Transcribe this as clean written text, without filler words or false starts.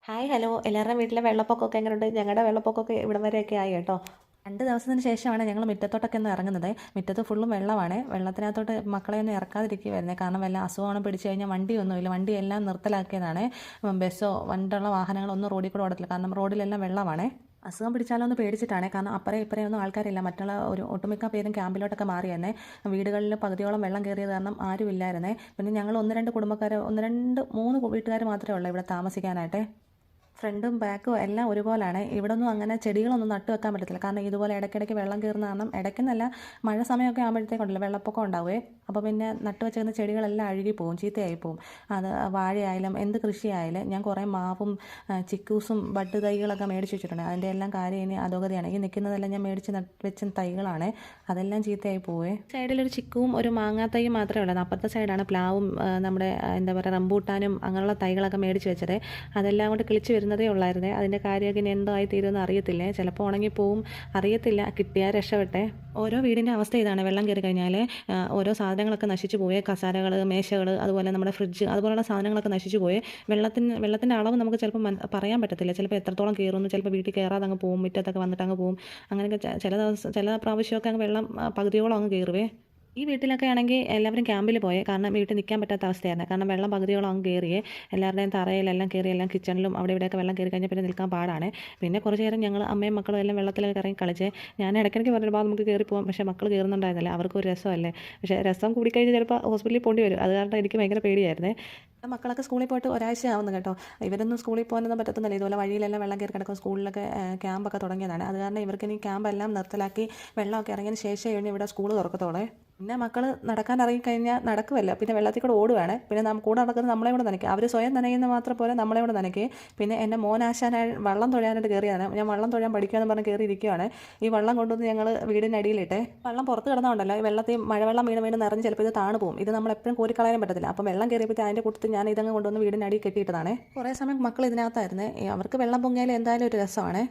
Hi hello എല്ലാവരുടെയും വീട്ടിലെ വെള്ളപ്പൊക്കമൊക്കെ എങ്ങനെയുണ്ട്? ഞങ്ങളുടെ വെള്ളപ്പൊക്കമൊക്കെ ഇവിടം വരെയൊക്കെ ആയി കേട്ടോ. 2 ദിവസത്തിന് ശേഷമാണ് ഞങ്ങൾ മുറ്റത്തോട്ടൊക്കെ ഒന്ന് ഇറങ്ങുന്നത്. മുറ്റത്ത് ഫുള്ളും വെള്ളമാണ്. വെള്ളത്തിനകത്തോട്ട് മക്കളെ ഒന്നും ഇറക്കാതിരിക്കുമായിരുന്നേ, കാരണം വല്ല അസുഖമാണ് പിടിച്ചു കഴിഞ്ഞാൽ വണ്ടിയൊന്നുമില്ല, വണ്ടിയെല്ലാം നിർത്തലാക്കിയതാണ്. ബസ്സോ വണ്ടിയുള്ള വാഹനങ്ങളൊന്നും റോഡിൽ കൂടെ ഓടത്തില്ല, കാരണം റോഡിലെല്ലാം വെള്ളമാണ്. അസുഖം പിടിച്ചാലോ എന്ന് പേടിച്ചിട്ടാണ്, കാരണം അപ്പറേ ഇപ്പറേ ഒന്നും ആൾക്കാരില്ല, മറ്റുള്ള ഒരു ഒട്ടുമിക്ക പേരും ക്യാമ്പിലോട്ടൊക്കെ മാറിയെന്നേ. വീടുകളിൽ പകുതിയോളം വെള്ളം കയറിയത് കാരണം ആരും ഇല്ലായിരുന്നേ. പിന്നെ ഞങ്ങൾ ഒന്ന് രണ്ട് കുടുംബക്കാർ, ഒന്ന് രണ്ട് മൂന്ന് വീട്ടുകാർ മാത്രമേ ഉള്ളൂ ഇവിടെ താമസിക്കാനായിട്ട്. ഫ്രണ്ടും ബാക്കും എല്ലാം ഒരുപോലാണ്. ഇവിടൊന്നും അങ്ങനെ ചെടികളൊന്നും നട്ടു വെക്കാൻ പറ്റത്തില്ല, കാരണം ഇതുപോലെ ഇടയ്ക്കിടയ്ക്ക് വെള്ളം കയറുന്ന കാരണം. ഇടയ്ക്കെന്നല്ല, മഴ സമയമൊക്കെ ആകുമ്പോഴത്തേക്കുണ്ടല്ലോ വെള്ളപ്പൊക്കം ഉണ്ടാവുമേ. അപ്പോൾ പിന്നെ നട്ടു വെച്ചിരുന്ന ചെടികളെല്ലാം അഴുകിപ്പോവും, ചീത്തയായി പോവും. അത് വാഴയായാലും എന്ത് കൃഷിയായാലും. ഞാൻ കുറേ മാവും ചിക്കൂസും ബഡ് തൈകളൊക്കെ മേടിച്ച് വെച്ചിട്ടുണ്ട്. അതിൻ്റെ എല്ലാം കാര്യം ഇനി അധോഗതിയാണ്. ഈ നിൽക്കുന്നതെല്ലാം ഞാൻ മേടിച്ച് വെച്ച തൈകളാണ്, അതെല്ലാം ചീത്തയായി പോവേ. സൈഡിലൊരു ചിക്കുവും ഒരു മാങ്ങാ തൈയും മാത്രമേ ഉള്ളൂ. അപ്പുറത്തെ സൈഡാണ് പ്ലാവും നമ്മുടെ എന്താ പറയുക റംബൂട്ടാനും അങ്ങനെയുള്ള തൈകളൊക്കെ മേടിച്ച് വെച്ചത്. അതെല്ലാം കൊണ്ട് കിളിച്ച് വരുന്നതേ ഉള്ളായിരുന്നേ. അതിൻ്റെ കാര്യമൊക്കെ ഇനി എന്തായി തീരുമെന്ന് അറിയത്തില്ലേ, ചിലപ്പോൾ ഉണങ്ങിപ്പോവും, അറിയത്തില്ല. കിട്ടിയാൽ രക്ഷപ്പെട്ടെ. ഓരോ വീടിൻ്റെ അവസ്ഥ ഇതാണ്, വെള്ളം കയറി കഴിഞ്ഞാൽ ഓരോ സാധനങ്ങളൊക്കെ നശിച്ചു പോയേ. കസാരകൾ, മേശകൾ, അതുപോലെ നമ്മുടെ ഫ്രിഡ്ജ്, അതുപോലുള്ള സാധനങ്ങളൊക്കെ നശിച്ചു പോയേ. വെള്ളത്തിൻ്റെ അളവ് നമുക്ക് ചിലപ്പോൾ പറയാൻ പറ്റത്തില്ല. ചിലപ്പോൾ എത്രത്തോളം കയറുന്നു, ചിലപ്പോൾ വീട്ടിൽ കയറാതെ അങ്ങ് പോവും, മുറ്റത്തൊക്കെ വന്നിട്ട് അങ്ങ് പോവും. അങ്ങനെയൊക്കെ ചില പ്രാവശ്യമൊക്കെ അങ്ങ് വെള്ളം പകുതിയോളം അങ്ങ് കയറുവേ. ഈ വീട്ടിലൊക്കെ ആണെങ്കിൽ എല്ലാവരും ക്യാമ്പിൽ പോയേ, കാരണം വീട്ടിൽ നിൽക്കാൻ പറ്റാത്ത അവസ്ഥയായിരുന്നു, കാരണം വെള്ളം പകുതിയോളം അങ്ങ് കയറിയേ. എല്ലാവരുടെയും തറയിലെല്ലാം കയറി, എല്ലാം കിച്ചണിലും അവിടെ ഇവിടെയൊക്കെ വെള്ളം കയറി കഴിഞ്ഞാൽ പിന്നെ നിൽക്കാൻ പാടാണ്. പിന്നെ കുറച്ച് നേരം ഞങ്ങൾ അമ്മയും മക്കളും എല്ലാം വെള്ളത്തിലൊക്കെ ഇറങ്ങി കളിച്ചേ. ഞാൻ ഇടയ്ക്കിടയ്ക്ക് പറഞ്ഞപ്പോൾ നമുക്ക് കയറി പോകാം, പക്ഷേ മക്കൾ കയറുന്നുണ്ടായിരുന്നില്ല. അവർക്ക് ഒരു രസമല്ലേ. പക്ഷേ രസം കൂടിക്കഴിഞ്ഞ് ചിലപ്പോൾ ഹോസ്പിറ്റലിൽ പോകേണ്ടി വരും. അത് കാരണം എനിക്ക് ഭയങ്കര പേടിയായിരുന്നേ. മക്കളൊക്കെ സ്കൂളിൽ പോയിട്ട് ഒരാഴ്ച ആവുന്നു കേട്ടോ. ഇവരൊന്നും സ്കൂളിൽ പോകാനൊന്നും പറ്റത്തുന്നില്ല. ഇതുപോലെ വഴിയിലെല്ലാം വെള്ളം കയറി കിടക്കും. സ്കൂളിലൊക്കെ ക്യാമ്പൊക്കെ തുടങ്ങിയതാണ്. അത് കാരണം ഇവർക്ക് ഇനി ക്യാമ്പെല്ലാം നിർത്തലാക്കി വെള്ളമൊക്കെ ഇറങ്ങിയതിന് ശേഷമേ ഇവിടെ സ്കൂൾ തുറക്കത്തോളേ. പിന്നെ മക്കൾ നടക്കാൻ ഇറങ്ങിക്കഴിഞ്ഞാൽ നടക്കുമല്ല, പിന്നെ വെള്ളത്തിൽ കൂടെ ഓടുവാണ്. പിന്നെ കൂടെ നടക്കുന്നത് നമ്മളെ കൂടെ നനയ്ക്കുക. അവർ സ്വയം നനയുന്ന മാത്രം പോലെ നമ്മളെ കൂടെ നനയ്ക്കുക. പിന്നെ എൻ്റെ മോനാശാനായി വള്ളം തൊഴാനായിട്ട് കയറിയാണ്. ഞാൻ വള്ളം തൊഴാൻ പഠിക്കുകയെന്ന് പറഞ്ഞ് കയറിയിരിക്കുകയാണ്. ഈ വള്ളം കൊണ്ടുവന്ന് ഞങ്ങൾ വീടിനടിയിലിട്ടെ. വള്ളം പുറത്ത് കിടന്നുണ്ടല്ലോ, ഈ വെള്ളത്തിൽ മഴവെള്ളം വീണ് നിറഞ്ഞ് ചിലപ്പോൾ ഇത് താണു പോകും. ഇത് നമ്മൾ എപ്പോഴും കോരിക്കളയാൻ പറ്റത്തില്ല. അപ്പം വെള്ളം കയറിയപ്പോൾ അതിൻ്റെ കൂട്ടത്തിൽ ഞാൻ ഇതങ്ങ് കൊണ്ടുവന്ന് വീടിനടിയിൽ കെട്ടിയിട്ടതാണ്. കുറേ സമയം മക്കൾ ഇതിനകത്തായിരുന്നേ. അവർക്ക് വെള്ളം പൊങ്ങിയാൽ എന്തായാലും ഒരു രസമാണ്.